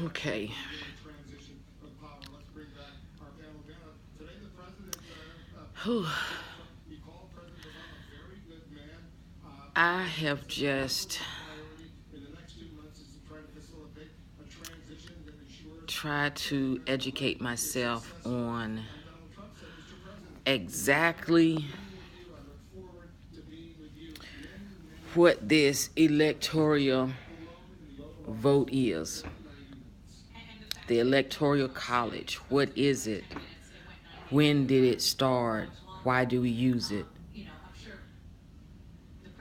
Okay. Whew. I have just tried to educate myself on exactly what this electoral vote is. The Electoral College, what is it? When did it start? Why do we use it?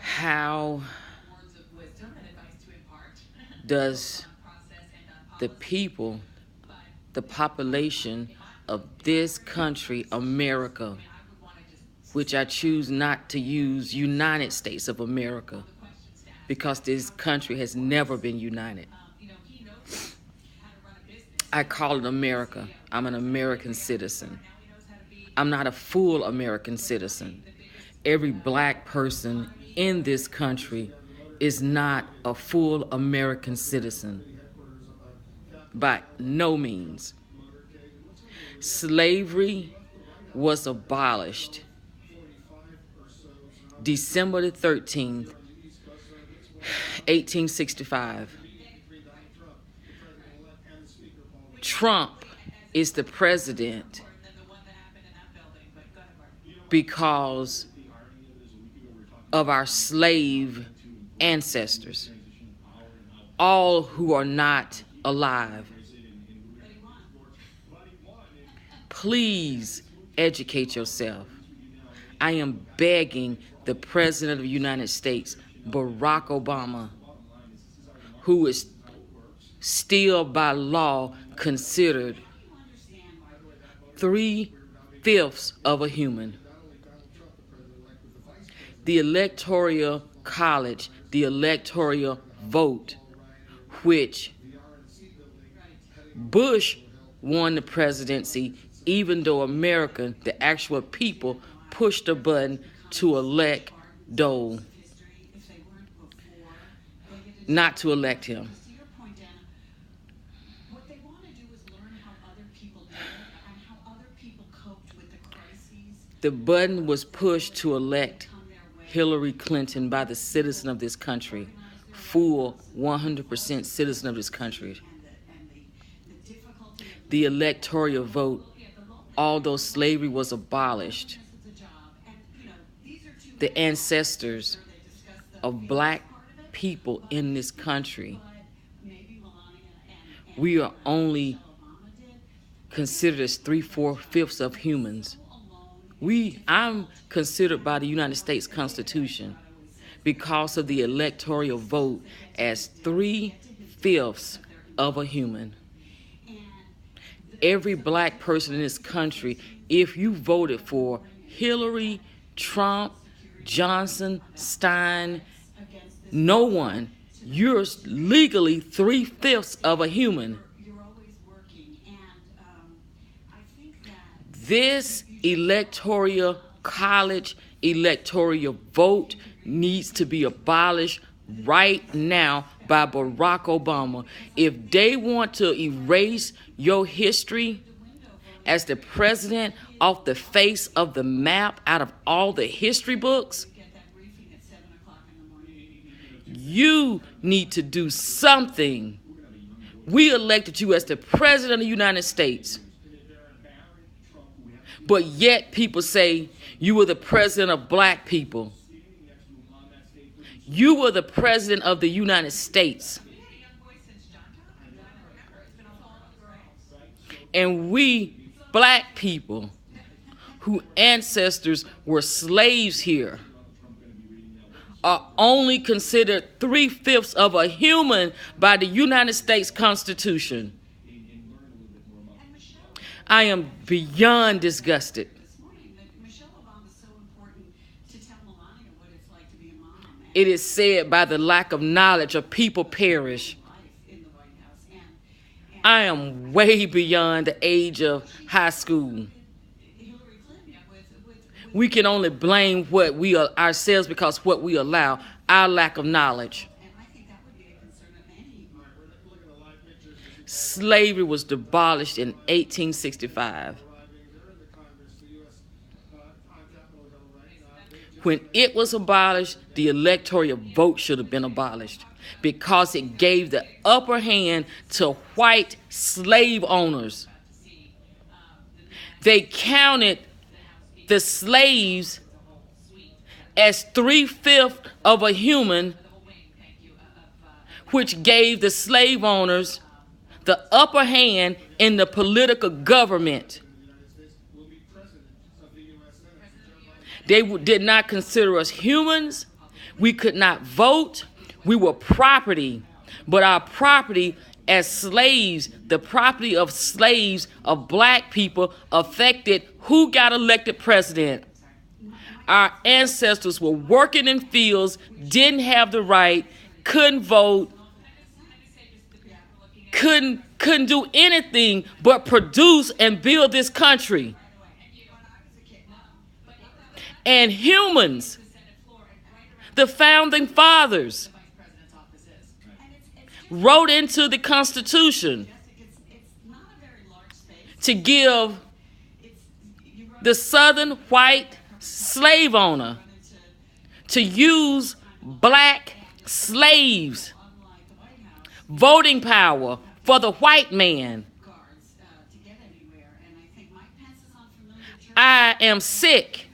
How does the people, the population of this country, America, which I choose not to use United States of America, because this country has never been united. I call it America. I'm an American citizen. I'm not a full American citizen. Every black person in this country is not a full American citizen. By no means. Slavery was abolished December the 13th, 1865. Trump is the president because of our slave ancestors, all who are not alive. Please educate yourself. I am begging the President of the United States, Barack Obama, who is still by law considered 3/5 of a human. The Electoral College, the Electoral Vote, which Bush won the presidency, even though America, the actual people, pushed a button to elect Dole, not to elect him. The button was pushed to elect Hillary Clinton by the citizen of this country, full 100% citizen of this country. The electoral vote, although slavery was abolished, the ancestors of black people in this country, we are only considered as 3/4 of humans. I'm considered by the United States Constitution, because of the electoral vote, as 3/5 of a human. Every black person in this country, if you voted for Hillary, Trump, Johnson, Stein, no one, you're legally 3/5 of a human. This electoral college, electoral vote needs to be abolished right now by Barack Obama. If they want to erase your history as the president off the face of the map out of all the history books, you need to do something. We elected you as the president of the United States. But yet people say you were the president of black people. You were the president of the United States. And we, black people, whose ancestors were slaves here, are only considered 3/5 of a human by the United States Constitution. I am beyond disgusted. It is said, by the lack of knowledge, a people perish. I am way beyond the age of high school. We can only blame what we are ourselves because what we allow, our lack of knowledge. Slavery was abolished in 1865. When it was abolished, the electoral vote should have been abolished because it gave the upper hand to white slave owners. They counted the slaves as 3/5 of a human, which gave the slave owners the upper hand in the political government. They did not consider us humans. We could not vote. We were property. But our property as slaves, the property of slaves, of black people, affected who got elected president. Our ancestors were working in fields, didn't have the right, couldn't vote, couldn't do anything but produce and build this country. And humans, the founding fathers, wrote into the Constitution to give the Southern white slave owner to use black slaves, voting power for the white man. I am sick.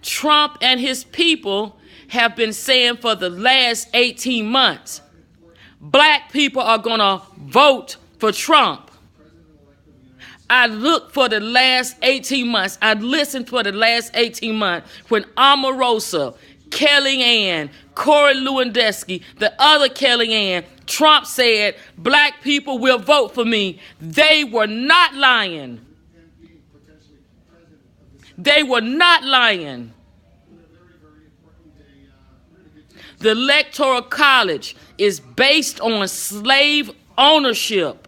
Trump and his people have been saying for the last 18 months, black people are going to vote for Trump. I looked for the last 18 months. I listened for the last 18 months when Omarosa, Kellyanne, Corey Lewandowski, the other Kellyanne, Trump said, black people will vote for me. They were not lying. They were not lying. The Electoral College is based on slave ownership.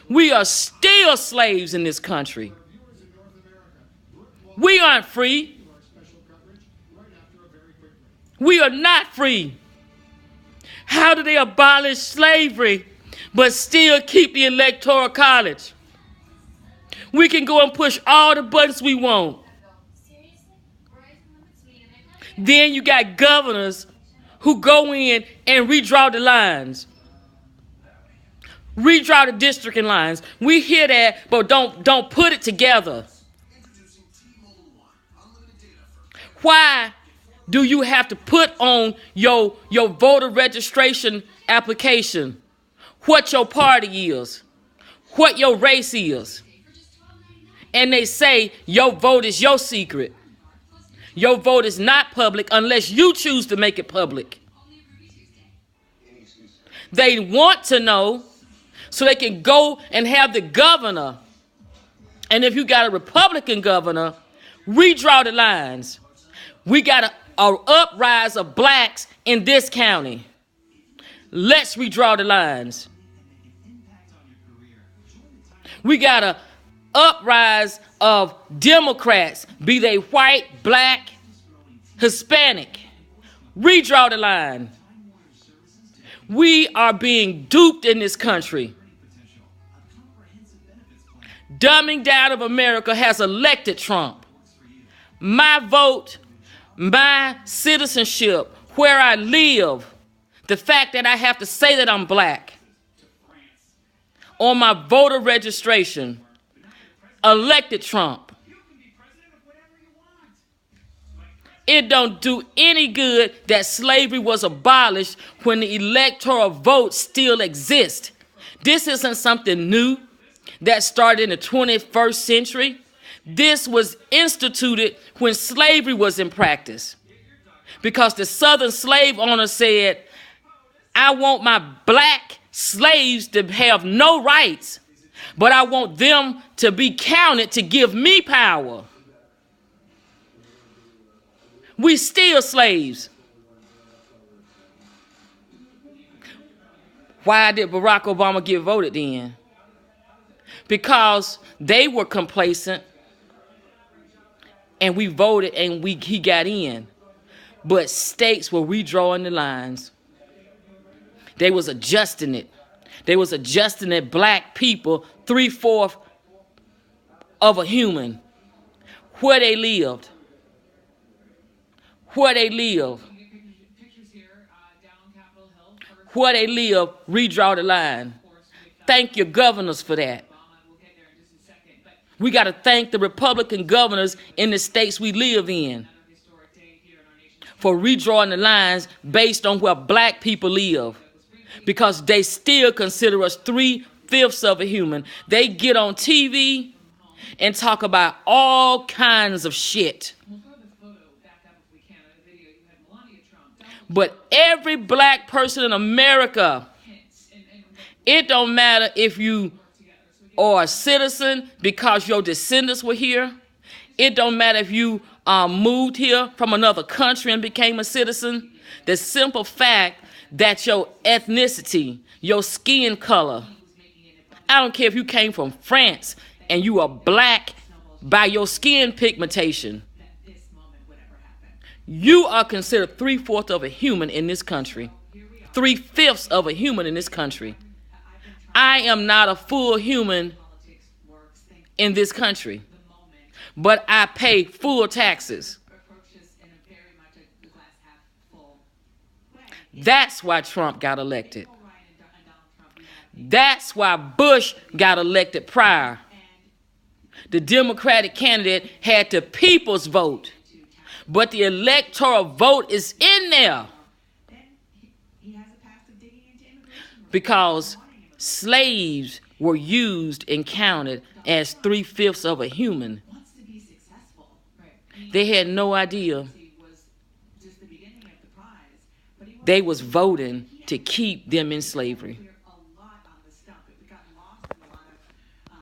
We are still slaves in this country. We aren't free. We are not free. How do they abolish slavery but still keep the Electoral College? We can go and push all the buttons we want. Then you got governors who go in and redraw the lines. Redraw the districting lines. We hear that, but don't put it together. Why do you have to put on your voter registration application what your party is, what your race is? And they say your vote is your secret. Your vote is not public unless you choose to make it public. They want to know so they can go and have the governor. And if you got a Republican governor, redraw the lines. We got an uprise of blacks in this county. Let's redraw the lines. We got a uprise of Democrats, be they white, black, Hispanic. Redraw the line. We are being duped in this country. Dumbing down of America has elected Trump. My vote, my citizenship, where I live, the fact that I have to say that I'm black on my voter registration, elected Trump. It don't do any good that slavery was abolished when the electoral vote still exists. This isn't something new that started in the 21st century. This was instituted when slavery was in practice. Because the Southern slave owner said, I want my black slaves to have no rights, but I want them to be counted to give me power. We still slaves. Why did Barack Obama get voted then? Because they were complacent and we voted and he got in. But states were redrawing the lines. They was adjusting it. They was adjusting that black people, 3/4 of a human, where they lived. Where they live. Where they live, redraw the line. Thank your governors for that. We got to thank the Republican governors in the states we live in for redrawing the lines based on where black people live, because they still consider us 3/5 of a human. They get on TV and talk about all kinds of shit. But every black person in America, it don't matter if you are a citizen because your descendants were here. It don't matter if you moved here from another country and became a citizen. The simple fact that your ethnicity, your skin color, I don't care if you came from France and you are black by your skin pigmentation, you are considered 3/4 of a human in this country. 3/5 of a human in this country. I am not a full human in this country, but I pay full taxes. That's why Trump got elected. That's why Bush got elected prior. The Democratic candidate had the people's vote, but the electoral vote is in there because slaves were used and counted as 3/5 of a human. They had no idea they was voting to keep them in slavery.